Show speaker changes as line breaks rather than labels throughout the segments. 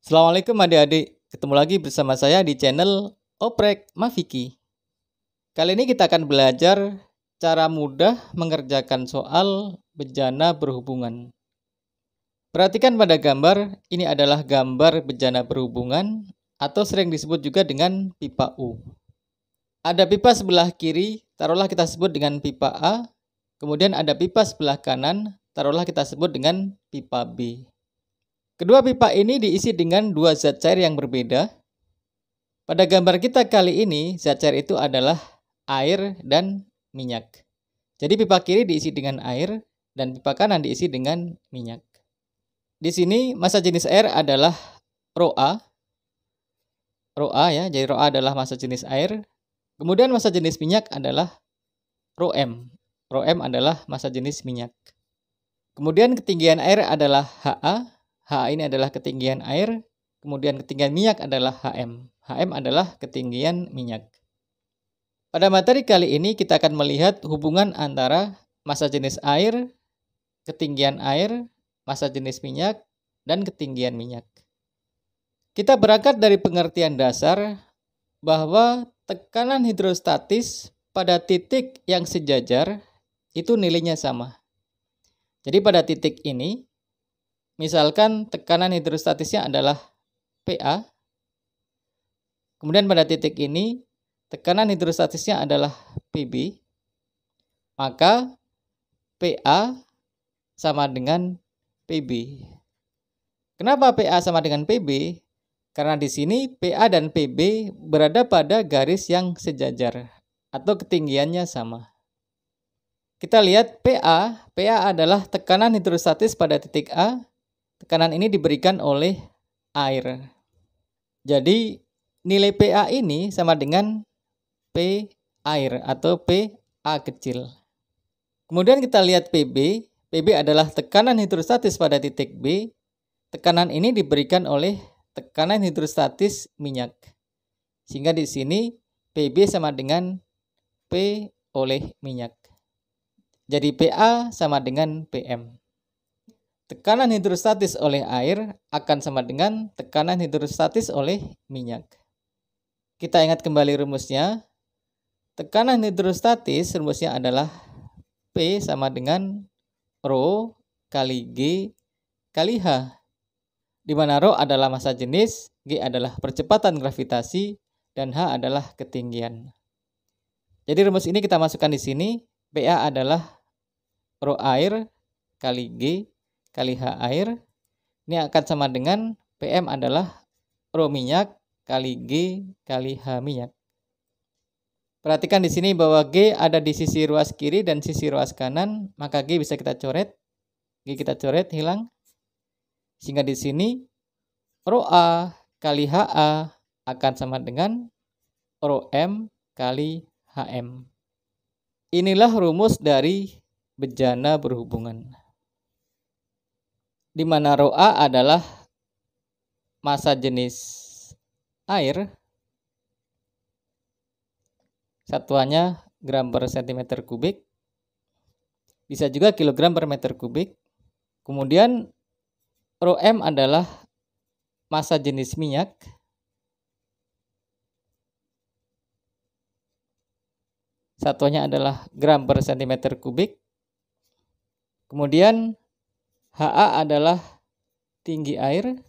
Assalamualaikum adik-adik, ketemu lagi bersama saya di channel Oprek Mafiki. Kali ini kita akan belajar cara mudah mengerjakan soal bejana berhubungan. Perhatikan pada gambar, ini adalah gambar bejana berhubungan atau sering disebut juga dengan pipa U. Ada pipa sebelah kiri, taruhlah kita sebut dengan pipa A. Kemudian ada pipa sebelah kanan, taruhlah kita sebut dengan pipa B. Kedua pipa ini diisi dengan dua zat cair yang berbeda. Pada gambar kita kali ini, zat cair itu adalah air dan minyak. Jadi pipa kiri diisi dengan air dan pipa kanan diisi dengan minyak. Di sini massa jenis air adalah ρA. ρA ya, jadi ρA adalah massa jenis air. Kemudian massa jenis minyak adalah ρM. ρM adalah massa jenis minyak. Kemudian ketinggian air adalah HA. HA ini adalah ketinggian air, kemudian ketinggian minyak adalah HM. HM adalah ketinggian minyak. Pada materi kali ini kita akan melihat hubungan antara massa jenis air, ketinggian air, massa jenis minyak, dan ketinggian minyak. Kita berangkat dari pengertian dasar bahwa tekanan hidrostatis pada titik yang sejajar itu nilainya sama. Jadi pada titik ini, misalkan tekanan hidrostatisnya adalah PA. Kemudian pada titik ini tekanan hidrostatisnya adalah PB. Maka PA sama dengan PB. Kenapa PA sama dengan PB? Karena di sini PA dan PB berada pada garis yang sejajar atau ketinggiannya sama. Kita lihat PA adalah tekanan hidrostatis pada titik A. Tekanan ini diberikan oleh air. Jadi nilai PA ini sama dengan P air atau PA kecil. Kemudian kita lihat PB. PB adalah tekanan hidrostatis pada titik B. Tekanan ini diberikan oleh tekanan hidrostatis minyak. Sehingga di sini PB sama dengan P oleh minyak. Jadi PA sama dengan PM. Tekanan hidrostatis oleh air akan sama dengan tekanan hidrostatis oleh minyak. Kita ingat kembali rumusnya. Tekanan hidrostatis rumusnya adalah P sama dengan Rho kali G kali H. Di mana Rho adalah massa jenis, G adalah percepatan gravitasi, dan H adalah ketinggian. Jadi rumus ini kita masukkan di sini. PA adalah Rho air kali G kali H air. Ini akan sama dengan PM adalah Rho minyak kali G kali H minyak. Perhatikan di sini bahwa G ada di sisi ruas kiri dan sisi ruas kanan, maka G bisa kita coret. G kita coret, hilang. Sehingga di sini Rho A kali HA akan sama dengan Rho M kali HM. Inilah rumus dari bejana berhubungan. Di mana ρA adalah massa jenis air, satuannya gram per cm kubik, bisa juga kilogram per meter kubik. Kemudian ρM adalah massa jenis minyak, satuannya adalah gram per cm kubik. Kemudian HA adalah tinggi air,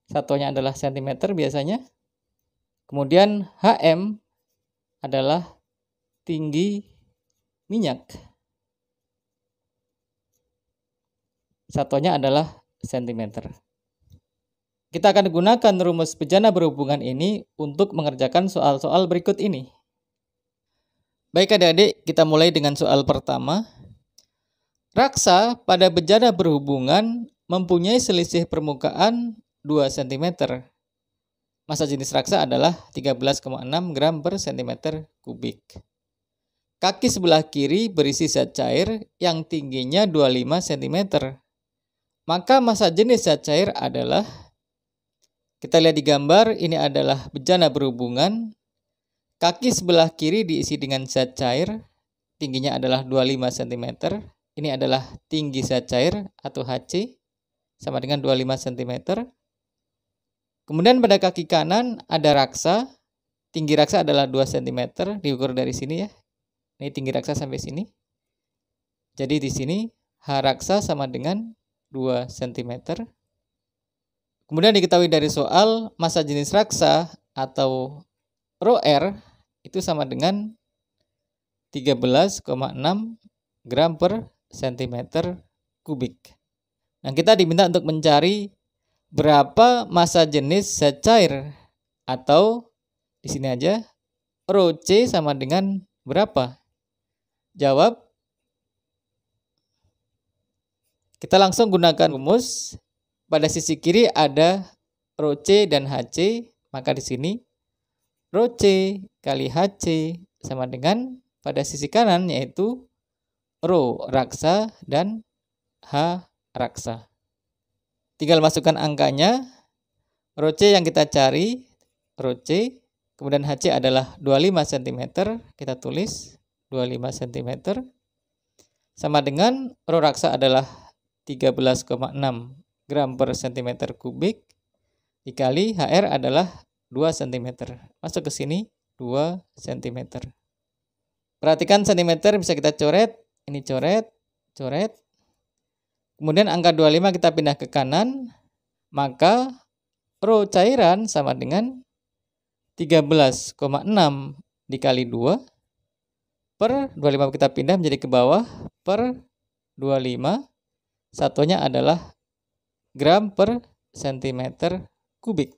satuannya adalah cm biasanya. Kemudian HM adalah tinggi minyak, satuannya adalah cm. Kita akan gunakan rumus bejana berhubungan ini untuk mengerjakan soal-soal berikut ini. Baik adik-adik, kita mulai dengan soal pertama. Raksa pada bejana berhubungan mempunyai selisih permukaan 2 cm. Massa jenis raksa adalah 13,6 gram per cm kubik. Kaki sebelah kiri berisi zat cair yang tingginya 25 cm. Maka massa jenis zat cair adalah, kita lihat di gambar, ini adalah bejana berhubungan. Kaki sebelah kiri diisi dengan zat cair, tingginya adalah 25 cm. Ini adalah tinggi zat cair atau Hc. sama dengan 25 cm. Kemudian pada kaki kanan ada raksa. Tinggi raksa adalah 2 cm, diukur dari sini ya. Ini tinggi raksa sampai sini. Jadi di sini H raksa sama dengan 2 cm. Kemudian diketahui dari soal massa jenis raksa atau rho R itu sama dengan 13,6 gram per cm kubik. Nah, kita diminta untuk mencari berapa massa jenis zat cair, atau di sini aja rho C sama dengan berapa? Jawab. Kita langsung gunakan rumus. Pada sisi kiri ada rho C dan HC, maka di sini rho C kali HC sama dengan pada sisi kanan yaitu rho raksa dan H raksa. Tinggal masukkan angkanya. Rho C yang kita cari, rho C, kemudian HC adalah 25 cm, kita tulis 25 cm, sama dengan rho raksa adalah 13,6 gram per cm kubik, dikali HR adalah 2 cm. Masuk ke sini 2 cm. Perhatikan cm bisa kita coret, ini coret, coret. Kemudian angka 25 kita pindah ke kanan, maka rho cairan sama dengan 13,6 dikali 2 per 25 kita pindah menjadi ke bawah per 25. Satunya adalah gram per cm kubik.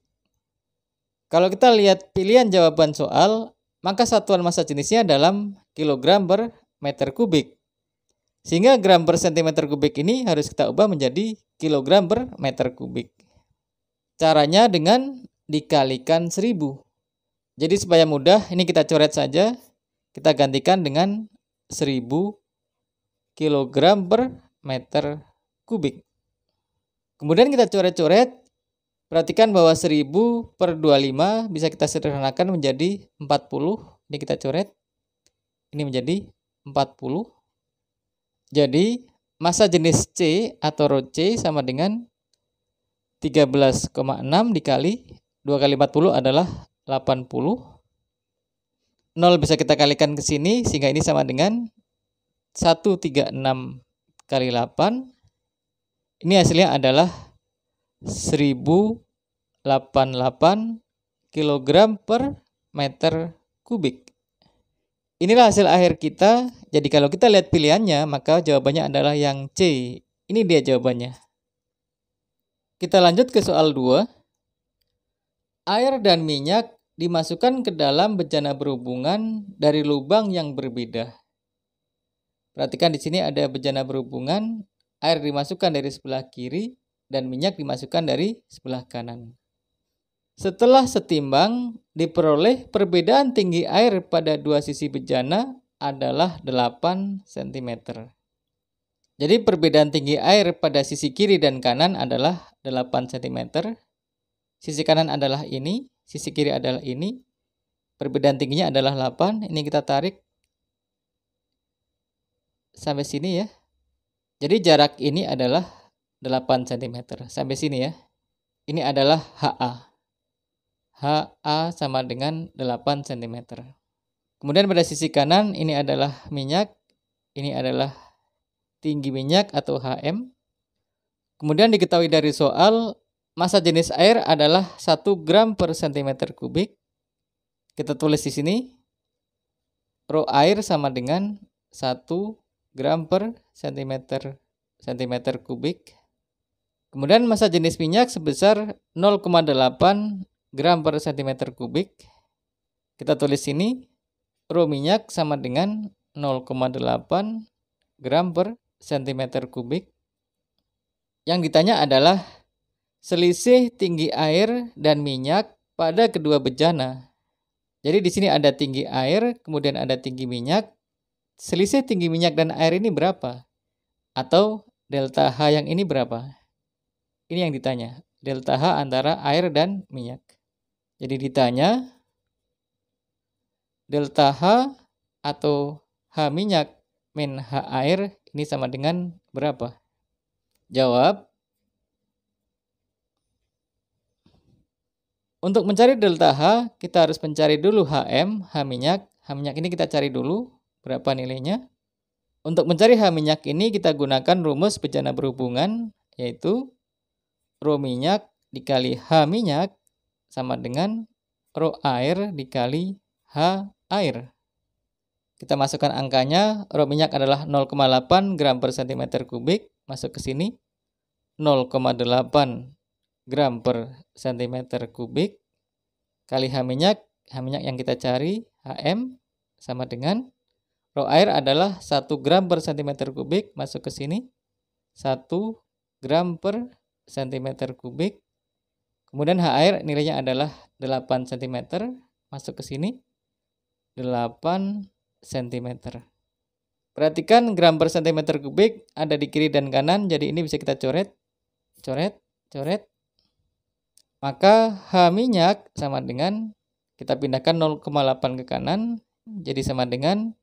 Kalau kita lihat pilihan jawaban soal, maka satuan massa jenisnya dalam kilogram per meter kubik. Sehingga gram per cm kubik ini harus kita ubah menjadi kilogram per meter kubik. Caranya dengan dikalikan 1000. Jadi supaya mudah, ini kita coret saja. Kita gantikan dengan 1000 kilogram per meter kubik. Kemudian kita coret-coret. Perhatikan bahwa 1000 per 25 bisa kita sederhanakan menjadi 40. Ini kita coret. Ini menjadi 40. Jadi massa jenis C atau rho C sama dengan 13,6 dikali 2 kali 40 adalah 80. 0 bisa kita kalikan ke sini sehingga ini sama dengan 136 kali 8. Ini hasilnya adalah 1088 kg per meter kubik. Inilah hasil akhir kita. Jadi kalau kita lihat pilihannya, maka jawabannya adalah yang C. Ini dia jawabannya. Kita lanjut ke soal 2. Air dan minyak dimasukkan ke dalam bejana berhubungan dari lubang yang berbeda. Perhatikan di sini ada bejana berhubungan, air dimasukkan dari sebelah kiri dan minyak dimasukkan dari sebelah kanan. Setelah setimbang, diperoleh perbedaan tinggi air pada dua sisi bejana adalah 8 cm. Jadi perbedaan tinggi air pada sisi kiri dan kanan adalah 8 cm. Sisi kanan adalah ini, sisi kiri adalah ini. Perbedaan tingginya adalah 8. Ini kita tarik sampai sini ya. Jadi jarak ini adalah 8 cm. Sampai sini ya. Ini adalah HA. HA sama dengan 8 cm. Kemudian pada sisi kanan ini adalah minyak. Ini adalah tinggi minyak atau HM. Kemudian diketahui dari soal massa jenis air adalah 1 gram per cm kubik. Kita tulis di sini. Rho air sama dengan 1 gram per cm kubik. Kemudian massa jenis minyak sebesar 0,8 gram per cm kubik. Kita tulis sini rho minyak sama dengan 0,8 gram per cm kubik. Yang ditanya adalah selisih tinggi air dan minyak pada kedua bejana. Jadi di sini ada tinggi air, kemudian ada tinggi minyak. Selisih tinggi minyak dan air ini berapa? Atau delta H yang ini berapa? Ini yang ditanya. Delta H antara air dan minyak. Jadi ditanya delta H atau H minyak min H air ini sama dengan berapa? Jawab. Untuk mencari delta H, kita harus mencari dulu HM, H minyak. H minyak ini kita cari dulu berapa nilainya. Untuk mencari H minyak ini kita gunakan rumus bejana berhubungan, yaitu Rho minyak dikali H minyak sama dengan Rho air dikali H air. Kita masukkan angkanya, Rho minyak adalah 0,8 gram per cm kubik, masuk ke sini. 0,8 gram per cm kubik kali H minyak yang kita cari, HM, sama dengan Rho air adalah 1 gram per cm kubik, masuk ke sini. 1 gram per cm kubik. Kemudian H air nilainya adalah 8 cm, masuk ke sini. 8 cm. Perhatikan gram per cm kubik ada di kiri dan kanan, jadi ini bisa kita coret. Coret. Maka H minyak sama dengan, kita pindahkan 0,8 ke kanan, jadi sama dengan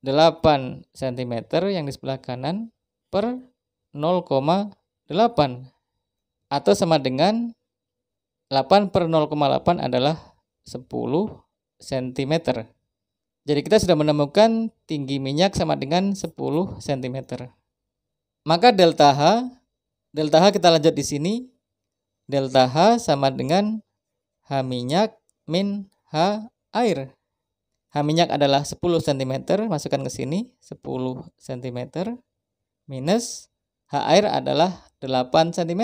8 cm yang di sebelah kanan per 0,8. Atau sama dengan 8 per 0,8 adalah 10 cm. Jadi kita sudah menemukan tinggi minyak sama dengan 10 cm. Maka delta H kita lanjut di sini. Delta H sama dengan H minyak min H air. H minyak adalah 10 cm, masukkan ke sini 10 cm minus H air adalah 8 cm.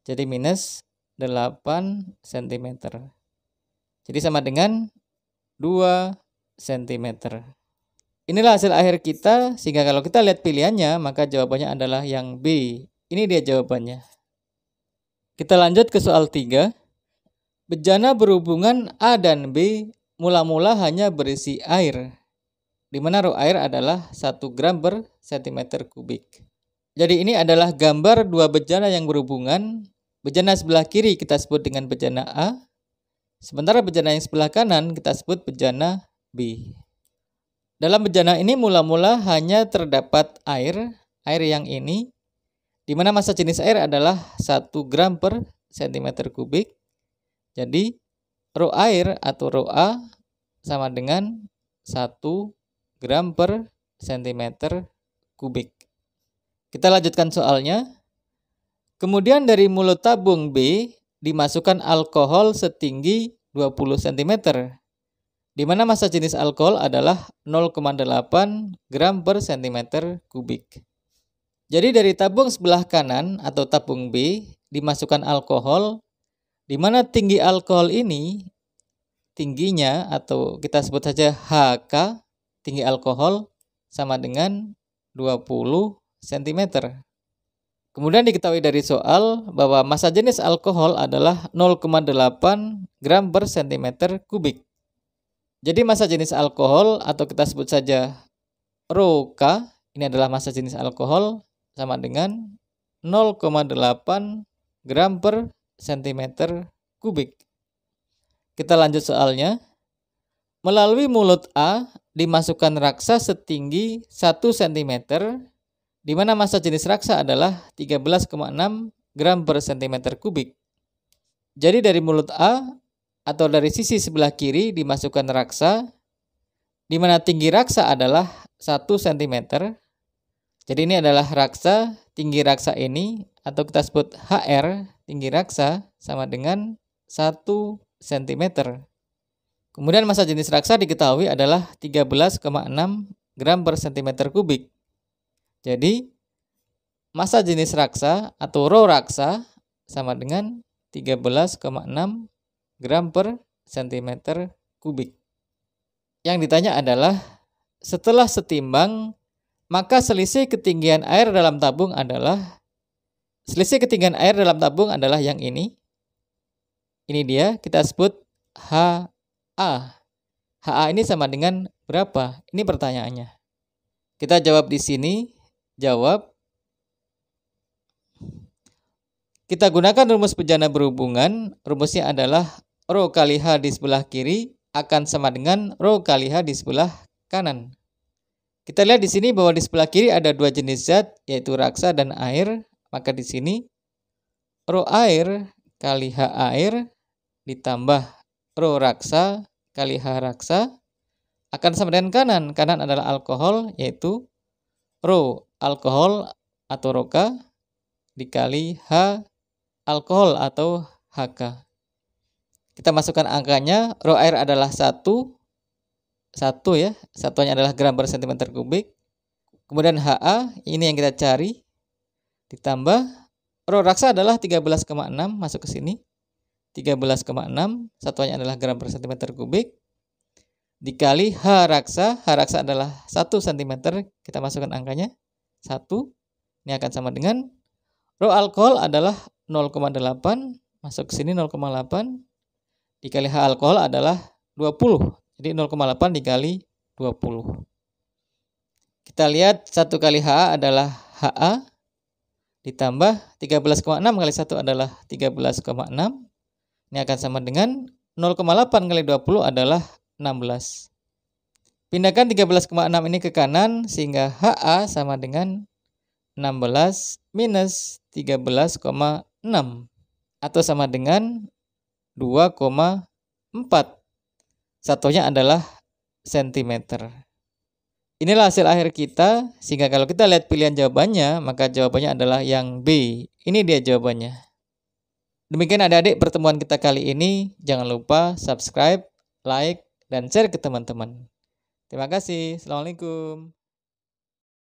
Jadi minus 8 cm. Jadi sama dengan 2 cm. Inilah hasil akhir kita, sehingga kalau kita lihat pilihannya, maka jawabannya adalah yang B. Ini dia jawabannya. Kita lanjut ke soal 3. Bejana berhubungan A dan B mula-mula hanya berisi air, di mana Rho air adalah 1 gram per cm kubik. Jadi ini adalah gambar dua bejana yang berhubungan. Bejana sebelah kiri kita sebut dengan bejana A, sementara bejana yang sebelah kanan kita sebut bejana B. Dalam bejana ini mula-mula hanya terdapat air yang ini, di mana massa jenis air adalah 1 gram per cm kubik. Jadi Rho air atau Rho A sama dengan 1 gram per cm kubik. Kita lanjutkan soalnya. Kemudian dari mulut tabung B dimasukkan alkohol setinggi 20 cm, di mana massa jenis alkohol adalah 0,8 gram per cm kubik. Jadi dari tabung sebelah kanan atau tabung B dimasukkan alkohol, di mana tinggi alkohol ini, tingginya atau kita sebut saja HK, tinggi alkohol sama dengan 20 cm. Kemudian diketahui dari soal bahwa massa jenis alkohol adalah 0,8 gram per cm kubik. Jadi massa jenis alkohol atau kita sebut saja Rho K, ini adalah massa jenis alkohol sama dengan 0,8 gram per cm kubik. Kita lanjut soalnya. Melalui mulut A dimasukkan raksa setinggi 1 cm, di mana massa jenis raksa adalah 13,6 gram per cm kubik. Jadi dari mulut A atau dari sisi sebelah kiri dimasukkan raksa, di mana tinggi raksa adalah 1 cm. Jadi ini adalah raksa, tinggi raksa ini atau kita sebut HR, tinggi raksa sama dengan 1 cm. Kemudian massa jenis raksa diketahui adalah 13,6 gram per cm kubik. Jadi massa jenis raksa atau Rho raksa sama dengan 13,6 gram per cm kubik. Yang ditanya adalah, setelah setimbang, maka selisih ketinggian air dalam tabung adalah yang ini. Ini dia, kita sebut HA. HA ini sama dengan berapa? Ini pertanyaannya. Kita jawab di sini. Jawab. Kita gunakan rumus bejana berhubungan. Rumusnya adalah Rho kali H di sebelah kiri akan sama dengan Rho kali H di sebelah kanan. Kita lihat di sini bahwa di sebelah kiri ada dua jenis zat, yaitu raksa dan air. Maka di sini Rho air kali H air ditambah Rho raksa kali H raksa akan sama dengan kanan. Kanan adalah alkohol, yaitu Rho alkohol atau Rho-K dikali H alkohol atau HK. Kita masukkan angkanya. Rho air adalah 1 ya. Satuannya adalah gram per cm kubik. Kemudian HA, ini yang kita cari. Ditambah Rho raksa adalah 13,6, masuk ke sini. 13,6, satuannya adalah gram per cm kubik. Dikali H raksa adalah 1 cm. Kita masukkan angkanya 1. Ini akan sama dengan Rho alkohol adalah 0,8, masuk ke sini 0,8. Dikali H alkohol adalah 20. Jadi 0,8 dikali 20. Kita lihat 1 kali HA adalah HA. Ditambah 13,6 kali 1 adalah 13,6. Ini akan sama dengan 0,8 kali 20 adalah 16. Pindahkan 13,6 ini ke kanan sehingga HA sama dengan 16 minus 13,6 atau sama dengan 2,4. Satunya adalah sentimeter. Inilah hasil akhir kita, sehingga kalau kita lihat pilihan jawabannya, maka jawabannya adalah yang B. Ini dia jawabannya. Demikian adik-adik pertemuan kita kali ini. Jangan lupa subscribe, like, dan share ke teman-teman. Terima kasih. Assalamualaikum.